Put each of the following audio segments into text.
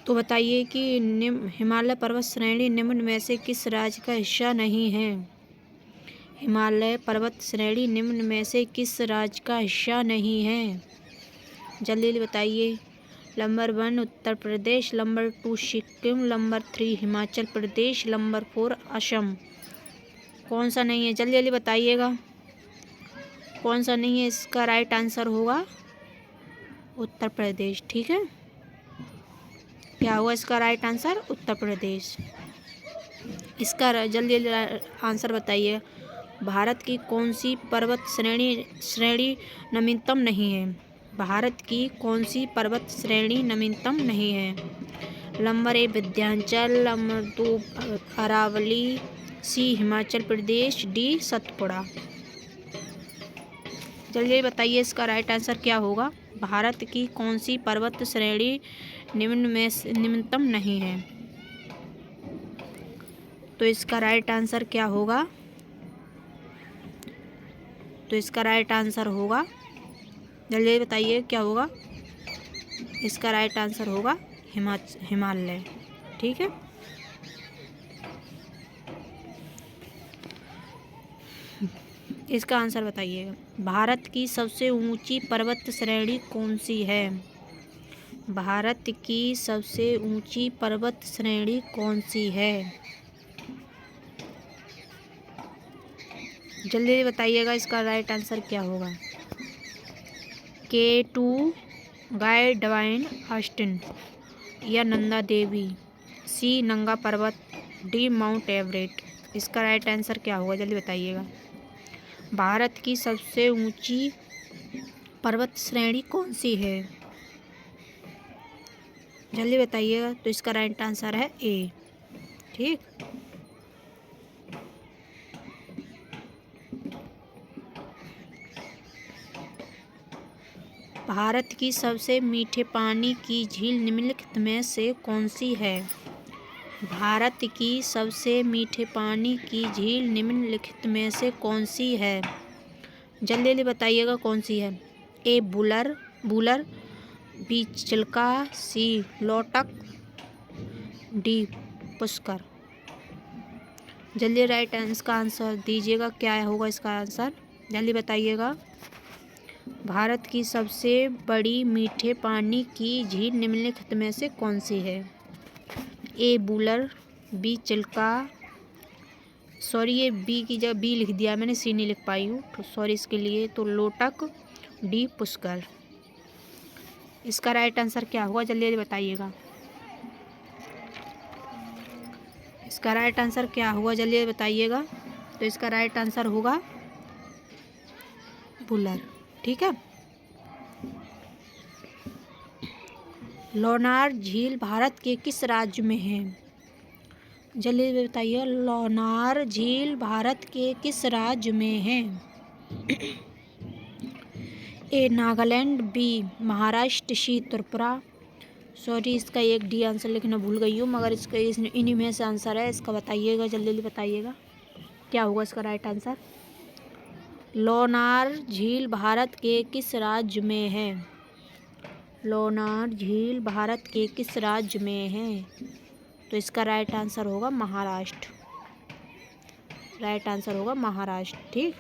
तो बताइए कि हिमालय पर्वत श्रेणी निम्न में से किस राज्य का हिस्सा नहीं है। हिमालय पर्वत श्रेणी निम्न में से किस राज्य का हिस्सा नहीं है। जल्दी जल्दी बताइए। Number 1 Uttar Pradesh, number 2 Sikkim, number 3 Himachal Pradesh, number 4 Assam. कौन सा नहीं है, जल्दी जल्दी बताइएगा। कौन सा नहीं है, इसका राइट आंसर होगा उत्तर प्रदेश। ठीक है, क्या होगा इसका राइट आंसर, उत्तर प्रदेश। इसका जल्दी जल्दी आंसर बताइए। भारत की कौन सी पर्वत श्रेणी नवीनतम नहीं है। भारत की कौन सी पर्वत श्रेणी नवीनतम नहीं है। नंबर 1 विंध्याचल, नंबर 2 अरावली, सी हिमाचल प्रदेश, डी सतपुड़ा। जल्दी बताइए इसका राइट आंसर क्या होगा। भारत की कौन सी पर्वत श्रेणी निम्न में निम्नतम नहीं है। तो इसका राइट आंसर क्या होगा। तो इसका राइट आंसर होगा, जल्दी बताइए क्या होगा। इसका राइट आंसर होगा हिमालय। ठीक है, इसका आंसर बताइएगा। भारत की सबसे ऊंची पर्वत श्रेणी कौन सी है। भारत की सबसे ऊंची पर्वत श्रेणी कौन सी है। जल्दी बताइएगा इसका राइट आंसर क्या होगा। K2 गाइडवाइन ऑस्टिन, या नंदा देवी, सी नंगा पर्वत, डी माउंट एवरेस्ट। इसका राइट आंसर क्या होगा, जल्दी बताइएगा। भारत की सबसे ऊंची पर्वत श्रेणी कौन सी है, जल्दी बताइएगा। तो इसका राइट आंसर है ए। ठीक, भारत की सबसे मीठे पानी की झील निम्नलिखित में से कौन सी है। भारत की सबसे मीठे पानी की झील निम्नलिखित में से कौन सी है। जल्दी जल्दी बताइएगा कौन सी है। ए बूलर, बी चिल्का, सी लोटक, डी पुष्कर। जल्दी राइट का आंसर दीजिएगा, क्या होगा इसका आंसर, जल्दी बताइएगा। भारत की सबसे बड़ी मीठे पानी की झील निम्नलिखित में से कौन सी है। ए बूलर, बी चिल्का, सॉरी ये बी की जगह बी लिख दिया मैंने, सी नहीं लिख पाई हूँ तो सॉरी इसके लिए। तो लोटक, डी पुष्कर। इसका राइट आंसर क्या होगा, जल्दी जल्दी बताइएगा। इसका राइट आंसर क्या होगा, जल्दी जल्दी बताइएगा। तो इसका राइट आंसर होगा बुलर। ठीक है, लोनार झील भारत के किस राज्य में है। जल्दी बताइए, लोनार झील भारत के किस राज्य में है। ए नागालैंड, बी महाराष्ट्र, सी त्रिपुरा। सॉरी इसका एक डी आंसर लिखना भूल गई हूँ, मगर इसका इन्हीं में से आंसर है। इसका बताइएगा, जल्दी जल्दी बताइएगा क्या होगा इसका राइट आंसर। लोनार झील भारत के किस राज्य में है। लोनार झील भारत के किस राज्य में है। तो इसका राइट आंसर होगा महाराष्ट्र। राइट आंसर होगा महाराष्ट्र। ठीक,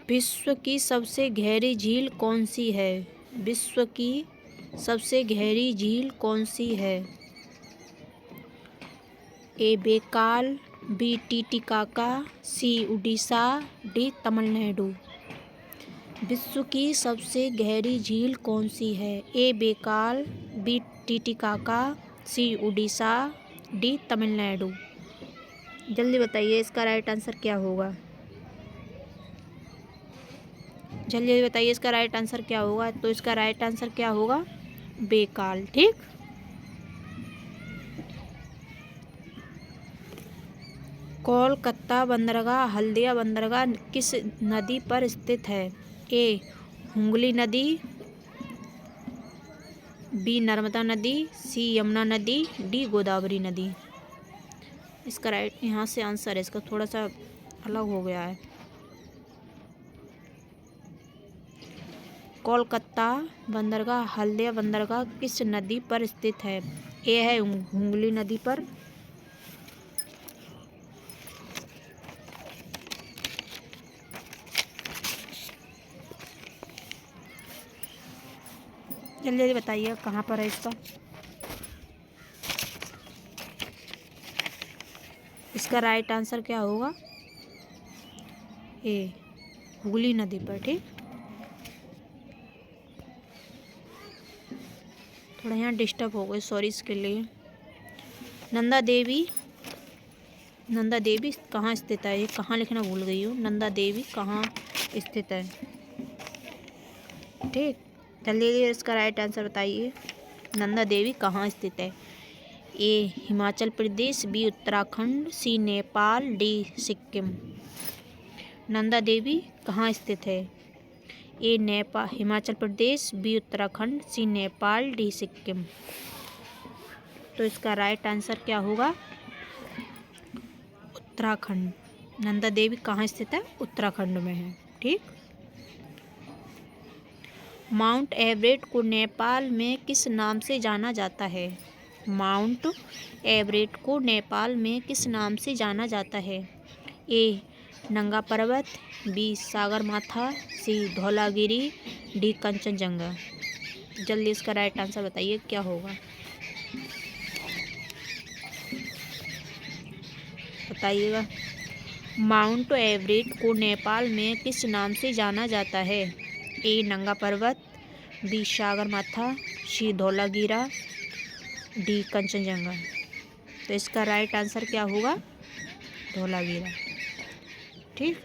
विश्व की सबसे गहरी झील कौन सी है। विश्व की सबसे गहरी झील कौन सी है। ए बेकाल, बी टीटीकाका, सी उड़ीसा, डी तमिलनाडु। विश्व की सबसे गहरी झील कौन सी है। ए बेकाल, बी टीटीकाका, सी उड़ीसा, डी तमिलनाडु। जल्दी बताइए इसका राइट आंसर क्या होगा। जल्दी बताइए इसका राइट आंसर क्या होगा। तो इसका राइट आंसर क्या होगा, बेकाल। ठीक, कोलकाता बंदरगाह हल्दिया बंदरगाह किस नदी पर स्थित है। ए हुगली नदी, बी नर्मदा नदी, सी यमुना नदी, डी गोदावरी नदी। इसका राइट यहाँ से आंसर है, इसका थोड़ा सा अलग हो गया है। कोलकाता बंदरगाह हल्दिया बंदरगाह किस नदी पर स्थित है? ए है हुगली नदी पर, जल्दी जल्दी बताइए कहाँ पर है इसका। इसका राइट आंसर क्या होगा? ए हुगली नदी पर। ठीक, थोड़ा यहाँ डिस्टर्ब हो गए, सॉरी इसके लिए। नंदा देवी कहाँ स्थित है? ये कहाँ लिखना भूल गई हूँ। नंदा देवी कहाँ स्थित है? ठीक, जल्दी जल्दी इसका राइट आंसर बताइए। नंदा देवी कहाँ स्थित है? ए हिमाचल प्रदेश, बी उत्तराखंड, सी नेपाल, डी सिक्किम। नंदा देवी कहाँ स्थित है? ए हिमाचल प्रदेश, बी उत्तराखंड, सी नेपाल, डी सिक्किम। तो इसका राइट आंसर क्या होगा? उत्तराखंड। नंदा देवी कहाँ स्थित है? उत्तराखंड में है। ठीक, माउंट एवरेस्ट को नेपाल में किस नाम से जाना जाता है? माउंट एवरेस्ट को नेपाल में किस नाम से जाना जाता है? ए नंगा पर्वत, बी सागरमाथा, सी धौलागिरी, डी कंचनजंगा। जल्दी इसका राइट आंसर बताइए क्या होगा। बताइएगा। माउंट एवरेस्ट को नेपाल में किस नाम से जाना जाता है? ए नंगा पर्वत, बी सागरमाथा, सी धौलागिरा, डी कंचनजंगा। तो इसका राइट आंसर क्या होगा? धौलागिरा। ठीक,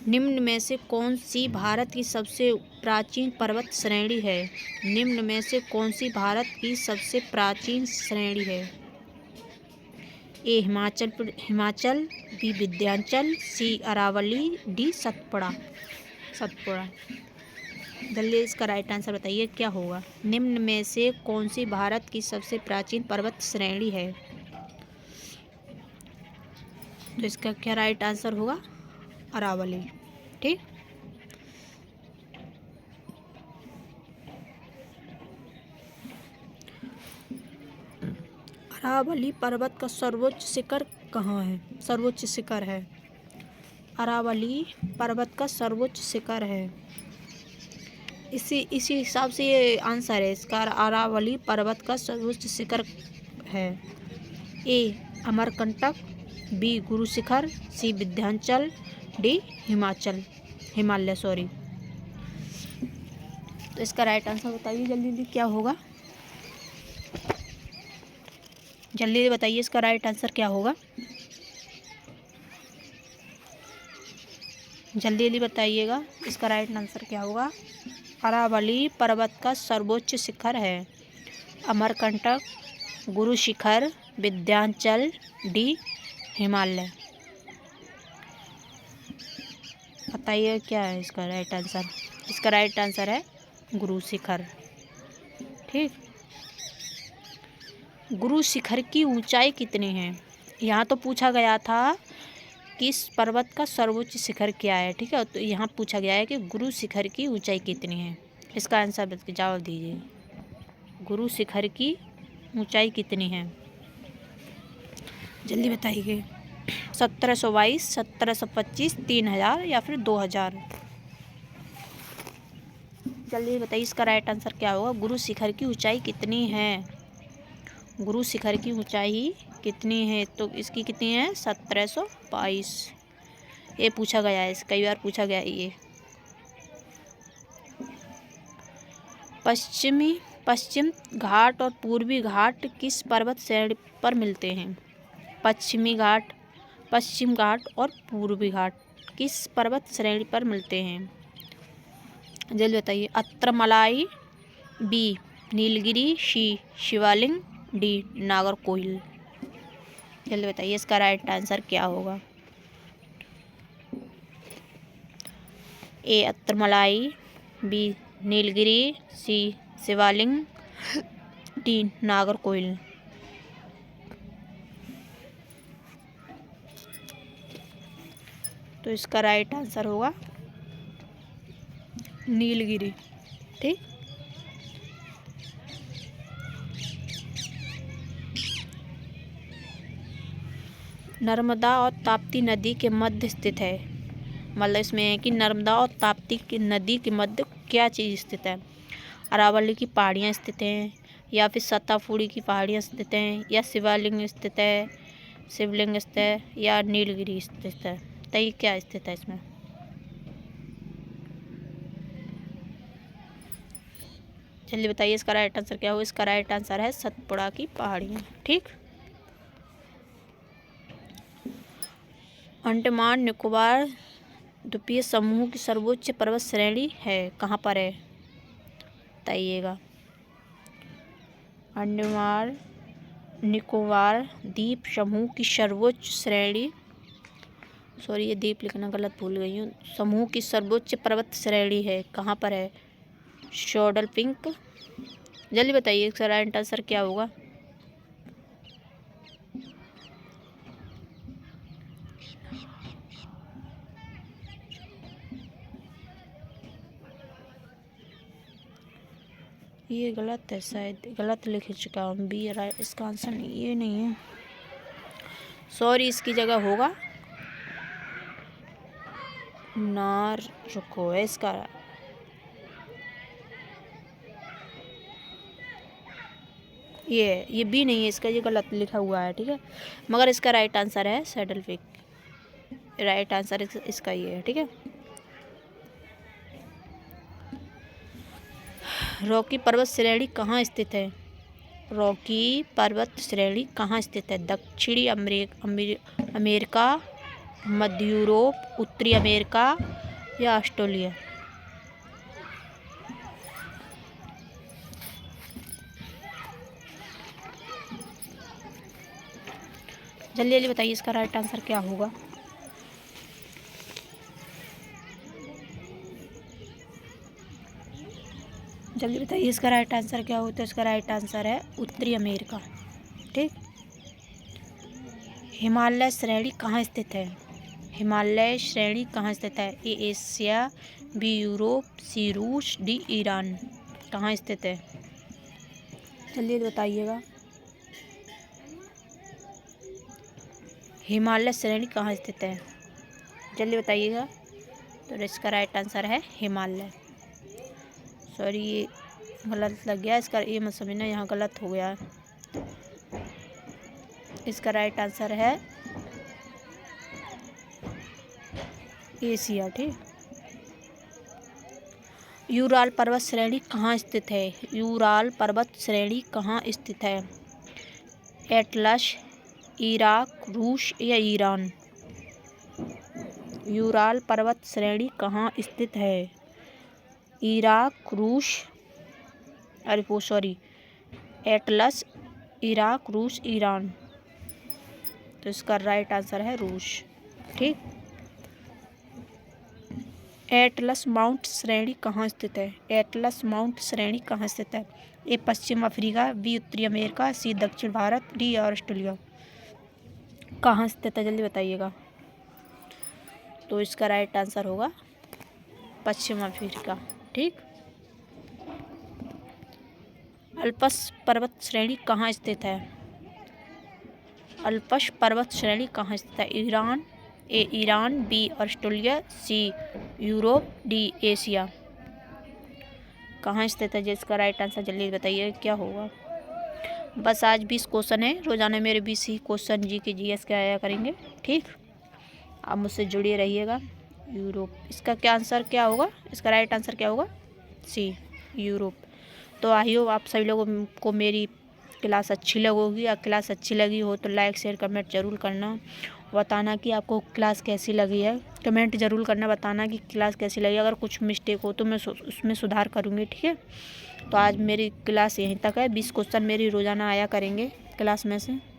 निम्न में से कौन सी भारत की सबसे प्राचीन पर्वत श्रेणी है? निम्न में से कौन सी भारत की सबसे प्राचीन श्रेणी है? ए हिमाचल, बी विंध्याचल, सी अरावली, डी सतपुड़ा। जल्दी इसका राइट आंसर बताइए क्या होगा। निम्न में से कौन सी भारत की सबसे प्राचीन पर्वत श्रेणी है? तो इसका क्या राइट आंसर होगा? अरावली। ठीक, अरावली पर्वत का सर्वोच्च शिखर कहाँ है? सर्वोच्च शिखर है अरावली पर्वत का सर्वोच्च शिखर है। इसी हिसाब से ये आंसर है इसका। अरावली पर्वत का सर्वोच्च शिखर है ए अमरकंटक, बी गुरु शिखर, सी विंध्याचल, डी हिमालय सॉरी। तो इसका राइट आंसर बताइए जल्दी जल्दी क्या होगा। जल्दी बताइए इसका राइट आंसर क्या होगा। जल्दी जल्दी बताइएगा इसका राइट आंसर क्या होगा। अरावली पर्वत का सर्वोच्च शिखर है अमरकंटक, गुरु शिखर, विंध्याचल, डी हिमालय। बताइए क्या है इसका राइट आंसर। इसका राइट आंसर है गुरु शिखर। ठीक, गुरु शिखर की ऊंचाई कितनी है? यहाँ तो पूछा गया था कि इस पर्वत का सर्वोच्च शिखर क्या है। ठीक है, तो यहाँ पूछा गया है कि गुरु शिखर की ऊंचाई कितनी है। इसका आंसर जवाब दीजिए। गुरु शिखर की ऊंचाई कितनी है? जल्दी बताइए। 1722, 1725, 3000 या फिर 2000। जल्दी बताइए इसका राइट आंसर क्या होगा। गुरु शिखर की ऊंचाई कितनी है? गुरु शिखर की ऊंचाई कितनी है? तो इसकी कितनी है? 1722। ये पूछा गया है, कई बार पूछा गया है ये। पश्चिम घाट और पूर्वी घाट किस पर्वत श्रेणी पर मिलते हैं? पश्चिम घाट और पूर्वी घाट किस पर्वत श्रेणी पर मिलते हैं? जल्दी बताइए। अत्रमलाई, बी नीलगिरी, सी शिवालिंग, डी नागरकोइल। जल्दी बताइए इसका राइट आंसर क्या होगा। ए अत्रमलाई, बी नीलगिरी, सी शिवालिंग, डी नागरकोइल। तो इसका राइट आंसर होगा नीलगिरी। ठीक, नर्मदा और ताप्ती नदी के मध्य स्थित है। मतलब इसमें है कि नर्मदा और ताप्ती की नदी के मध्य क्या चीज़ स्थित है। अरावली की पहाड़ियाँ स्थित हैं, या फिर सतापुड़ी की पहाड़ियाँ स्थित हैं, या शिवलिंग स्थित है, शिवलिंग स्थित है, या नीलगिरी स्थित है। तो ये क्या स्थित है इसमें? जल्दी बताइए इसका राइट आंसर क्या हो। इसका राइट आंसर है सतपुड़ा की पहाड़ियाँ। ठीक, अंडमान निकोबार द्वीपीय समूह की सर्वोच्च पर्वत श्रेणी है, कहाँ पर है? बताइएगा। अंडमान निकोबार द्वीप समूह की सर्वोच्च श्रेणी, सॉरी ये द्वीप लिखना गलत भूल गई हूँ, समूह की सर्वोच्च पर्वत श्रेणी है, कहाँ पर है? शोडल पिंक। जल्दी बताइए इसका राइट आंसर क्या होगा। ये गलत है, शायद गलत लिख चुका हूँ। बी राइट, इसका आंसर नहीं, ये नहीं है, सॉरी। इसकी जगह होगा नार, रुको है इसका, ये बी नहीं है इसका, ये गलत लिखा हुआ है। ठीक है, मगर इसका राइट आंसर है सैडल पिक। राइट आंसर इसका ये है। ठीक है, रॉकी पर्वत श्रेणी कहाँ स्थित है? रॉकी पर्वत श्रेणी कहाँ स्थित है? दक्षिणी अमेरिका, मध्य यूरोप, उत्तरी अमेरिका, या ऑस्ट्रेलिया? जल्दी जल्दी बताइए इसका राइट आंसर क्या होगा। जल्दी बताइए इसका राइट आंसर क्या होता है। इसका राइट आंसर है उत्तरी अमेरिका। ठीक, हिमालय श्रेणी कहाँ स्थित है? हिमालय श्रेणी कहाँ स्थित है? ए एशिया, बी यूरोप, सी रूस, डी ईरान। कहाँ स्थित है? जल्दी बताइएगा। हिमालय श्रेणी कहाँ स्थित है? जल्दी बताइएगा। तो इसका राइट आंसर है हिमालय। सॉरी ये गलत लग गया, इसका ये मत समझना, यहाँ गलत हो गया। इसका राइट आंसर है एशिया। ठीक, यूराल पर्वत श्रेणी कहाँ स्थित है? यूराल पर्वत श्रेणी कहाँ स्थित है? एटलस, इराक, रूस, या ईरान? यूराल पर्वत श्रेणी कहाँ स्थित है? इराक, रूस, अरे वो सॉरी, एटलस, इराक, रूस, ईरान। तो इसका राइट आंसर है रूस। ठीक, एटलस माउंट श्रेणी कहाँ स्थित है? एटलस माउंट श्रेणी कहाँ स्थित है? ए पश्चिम अफ्रीका, बी उत्तरी अमेरिका, सी दक्षिण भारत, डी ऑस्ट्रेलिया। कहाँ स्थित है? जल्दी बताइएगा। तो इसका राइट आंसर होगा पश्चिम अफ्रीका। ठीक, अल्पस पर्वत श्रेणी कहाँ स्थित है? अल्पस पर्वत श्रेणी कहाँ स्थित है? ईरान, ए ईरान, बी ऑस्ट्रेलिया, सी यूरोप, डी एशिया। कहाँ स्थित है? जिसका राइट आंसर जल्दी बताइए क्या होगा। बस आज 20 क्वेश्चन है, रोजाना मेरे 20 ही क्वेश्चन जी के जीएस के आया करेंगे। ठीक, आप मुझसे जुड़े रहिएगा। यूरोप, इसका क्या आंसर क्या होगा? इसका राइट आंसर क्या होगा? सी यूरोप। तो आई होप आप सभी लोगों को मेरी क्लास अच्छी लगोगी। अगर क्लास अच्छी लगी हो तो लाइक शेयर कमेंट ज़रूर करना, बताना कि आपको क्लास कैसी लगी है। कमेंट ज़रूर करना, बताना कि क्लास कैसी लगी। अगर कुछ मिस्टेक हो तो मैं उसमें सुधार करूँगी। ठीक है, तो आज मेरी क्लास यहीं तक है। 20 क्वेश्चन मेरी रोज़ाना आया करेंगे क्लास में से।